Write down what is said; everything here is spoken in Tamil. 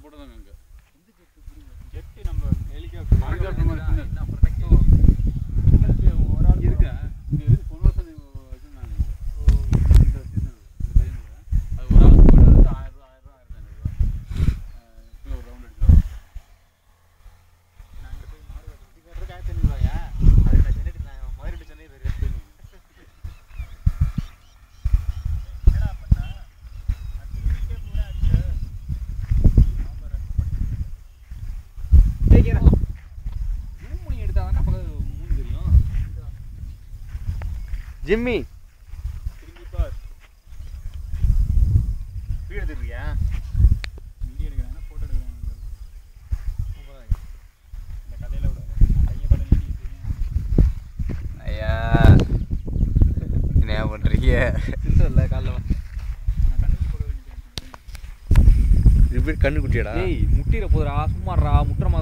போட்டுதாங்க அங்கே ஜெட்டு நம்ம ஹெலிகாப்டர் மாதிரி சின்ன ஒரு ஆள் இருக்கா இங்கே எதுக்கு பொன்வாசன் வச்சுருந்தாங்க இந்த சீசன் இந்த டைமில் அது ஒரு ஆளுக்கு போயிட்டு 1000 ரூபா 1500 இப்போ ஒரு ரவுண்ட் அடிச்சிடும். நாங்கள் போய் மாடு கட்டுறதுக்கு 1500 ரூபாயா? அது நான் சென்னைட்டு நான் மதுரை சென்னை போயிருக்கேன். என்னடா பண்ணா நான் திரும்பிட்டே போகிறேன் அடிக்க ஜூம் பண்ணி எடுத்தாதானே பக்கத்தில் மூணு தெரியும். ஜிம்மி திரும்பி பார். வீடு எடுத்துருக்கியா? வீடியோ எடுக்கிறாங்க, ஃபோட்டோ எடுக்கிறாங்க. இந்த கதையில் விட நான் கையை படம் நீட்டிக்கிட்டு ஐயா என்ன பண்ணுறீங்க? சில்லற காலைல நான் கண்டுபிடிச்சு போட வேண்டியது. இது பேர் கண்ணு குட்டியாடா? ஏய் முட்டிர போதுடா, சும்மாடா முட்டுற மாதிரி